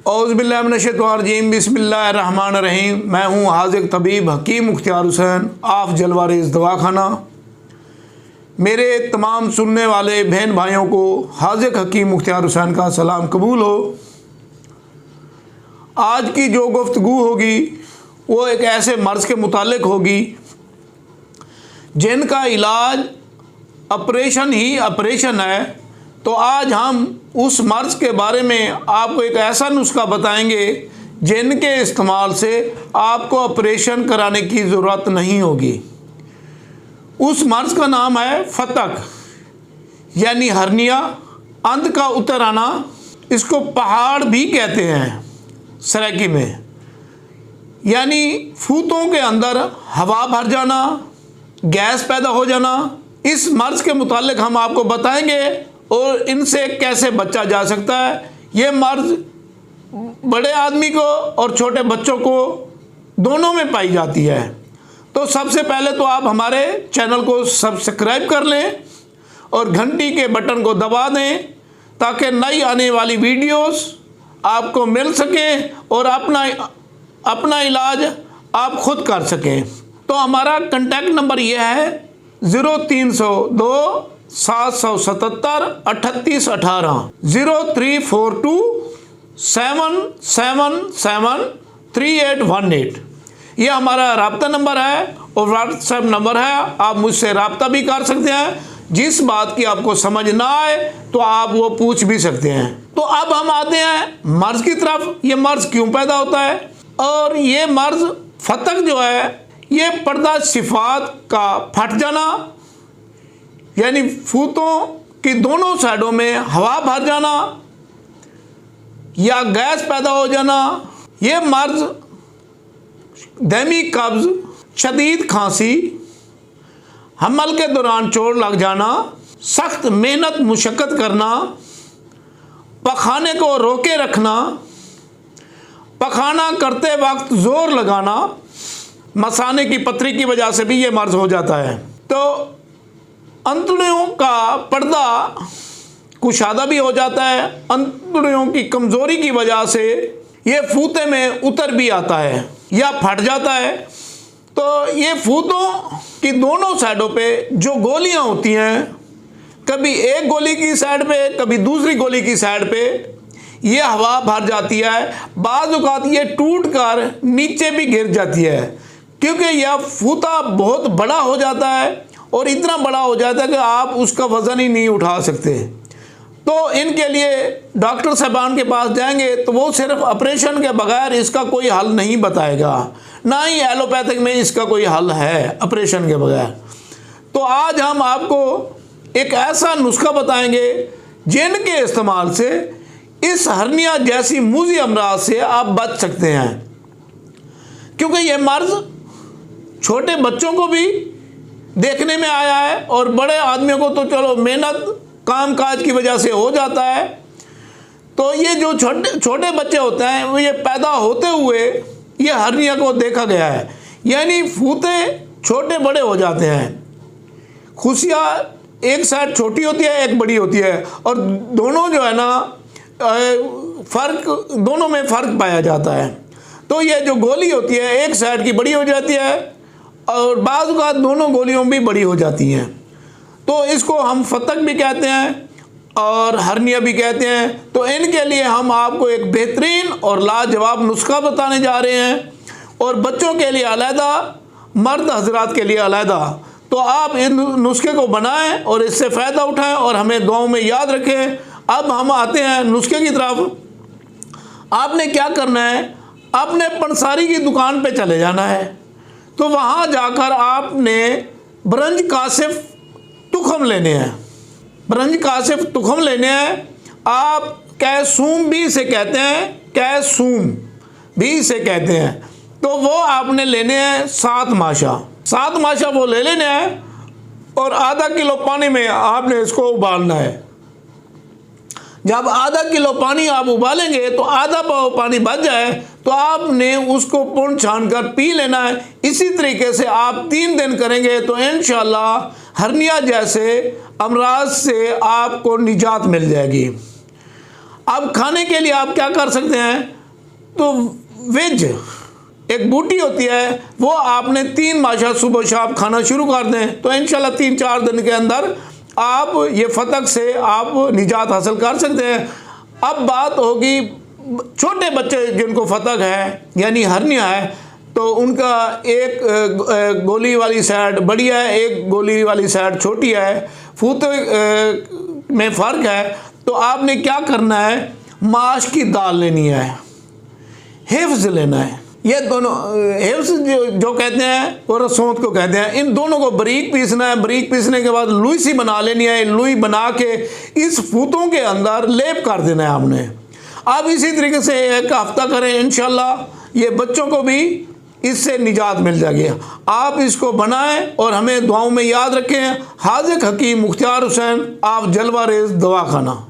औज़ुबिल्लाहिमिनश्शैतानिर्रजीम बिस्मिल्लाहिर्रहमानिर्रहीम। मैं हूँ हाज़िक तबीब हकीम मुख्तियार हुसैन, आफ जलवारेज़ दवाखाना। मेरे तमाम सुनने वाले बहन भाइयों को हाज़िक हकीम मुख्तियार हुसैन का सलाम कबूल हो। आज की जो गुफ्तगू होगी वो एक ऐसे मर्ज़ के मुतालिक होगी जिनका इलाज ऑपरेशन ही ऑपरेशन है। तो आज हम उस मर्ज़ के बारे में आपको एक ऐसा नुस्खा बताएंगे जिनके इस्तेमाल से आपको ऑपरेशन कराने की ज़रूरत नहीं होगी। उस मर्ज़ का नाम है फतक यानी हर्निया, अंत का उतर आना। इसको पहाड़ भी कहते हैं सराकी में, यानी फूतों के अंदर हवा भर जाना, गैस पैदा हो जाना। इस मर्ज़ के मुतालिक हम आपको बताएंगे और इनसे कैसे बचा जा सकता है। ये मर्ज़ बड़े आदमी को और छोटे बच्चों को दोनों में पाई जाती है। तो सबसे पहले तो आप हमारे चैनल को सब्सक्राइब कर लें और घंटी के बटन को दबा दें ताकि नई आने वाली वीडियोस आपको मिल सकें और अपना इलाज आप खुद कर सकें। तो हमारा कॉन्टैक्ट नंबर यह है 0302 777 3818 0342 777 3818। ये हमारा रब्ता नंबर है और व्हाट्सएप नंबर है। आप मुझसे रब्ता भी कर सकते हैं। जिस बात की आपको समझ ना आए तो आप वो पूछ भी सकते हैं। तो अब हम आते हैं मर्ज़ की तरफ। ये मर्ज़ क्यों पैदा होता है? और ये मर्ज़ फतक जो है ये पर्दा सिफात का फट जाना यानी फूतों की दोनों साइडों में हवा भर जाना या गैस पैदा हो जाना। ये मर्ज़ दमी कब्ज़, शदीद खांसी, हमल के दौरान चोट लग जाना, सख्त मेहनत मुशक्क़त करना, पखाने को रोके रखना, पखाना करते वक्त ज़ोर लगाना, मसाने की पथरी की वजह से भी ये मर्ज़ हो जाता है। तो अंतड़ियों का पर्दा कुशादा भी हो जाता है। अंतड़ियों की कमज़ोरी की वजह से ये फूते में उतर भी आता है या फट जाता है। तो ये फूतों की दोनों साइडों पे जो गोलियां होती हैं, कभी एक गोली की साइड पे कभी दूसरी गोली की साइड पे ये हवा भर जाती है। बाज़ औक़ात ये टूट कर नीचे भी गिर जाती है क्योंकि यह फूता बहुत बड़ा हो जाता है और इतना बड़ा हो जाता है कि आप उसका वज़न ही नहीं उठा सकते। तो इनके लिए डॉक्टर साहबान के पास जाएंगे तो वो सिर्फ ऑपरेशन के बगैर इसका कोई हल नहीं बताएगा, ना ही एलोपैथिक में इसका कोई हल है ऑपरेशन के बगैर। तो आज हम आपको एक ऐसा नुस्खा बताएंगे जिनके इस्तेमाल से इस हर्निया जैसी मूज़ी अमराज से आप बच सकते हैं। क्योंकि ये मर्ज़ छोटे बच्चों को भी देखने में आया है और बड़े आदमियों को तो चलो मेहनत काम काज की वजह से हो जाता है। तो ये जो छोटे बच्चे होते हैं वो ये पैदा होते हुए ये हर्निया को देखा गया है, यानी फूते छोटे बड़े हो जाते हैं। खुशियाँ एक साइड छोटी होती है एक बड़ी होती है और दोनों जो है ना दोनों में फ़र्क पाया जाता है। तो ये जो गोली होती है एक साइड की बड़ी हो जाती है और बाज़ औक़ात दोनों गोलियों भी बड़ी हो जाती हैं। तो इसको हम फतक भी कहते हैं और हर्निया भी कहते हैं। तो इनके लिए हम आपको एक बेहतरीन और लाजवाब नुस्खा बताने जा रहे हैं और बच्चों के लिए अलहदा, मर्द हजरात के लिए अलहदा। तो आप इन नुस्खे को बनाएं और इससे फ़ायदा उठाएं और हमें दुआओं में याद रखें। अब हम आते हैं नुस्खे की तरफ। आपने क्या करना है, आपने पंसारी की दुकान पे चले जाना है। तो वहाँ जाकर आपने ब्रंज कासिफ तुखम लेने हैं। ब्रंज कासिफ तुखम लेने हैं। आप कैसूम भी इसे कहते हैं, कैसूम भी इसे कहते हैं। तो वो आपने लेने हैं 7 माशा वो ले लेने हैं और आधा किलो पानी में आपने इसको उबालना है। जब आधा किलो पानी आप उबालेंगे तो आधा पाव पानी बच जाए तो आपने उसको पुन छान कर पी लेना है। इसी तरीके से आप 3 दिन करेंगे तो इंशाल्लाह हर्निया जैसे अमराज से आपको निजात मिल जाएगी। अब खाने के लिए आप क्या कर सकते हैं, तो वेज एक बूटी होती है, वो आपने 3 माशा सुबह शाम खाना शुरू कर दें तो इंशाल्लाह 3-4 दिन के अंदर आप ये फतक से आप निजात हासिल कर सकते हैं। अब बात होगी छोटे बच्चे जिनको फतक है यानी हर्निया है, तो उनका एक गोली वाली साइड बड़ी है, एक गोली वाली साइड छोटी है, फूते में फ़र्क है। तो आपने क्या करना है, माश की दाल लेनी है, हिफ्ज़ लेना है। ये दोनों हिफ्ज़ जो कहते हैं वो रसौंत को कहते हैं। इन दोनों को बारीक पीसना है। बारीक पीसने के बाद लुई सी बना लेनी है। लुई बना के इस फूतों के अंदर लेप कर देना है आपने। आप इसी तरीके से एक हफ्ता करें, इंशाल्लाह ये बच्चों को भी इससे निजात मिल जाएगी। आप इसको बनाएं और हमें दुआओं में याद रखें। हाज़िक हकीम मुख्तार हुसैन, आप जलवा रेज़ दवाखाना।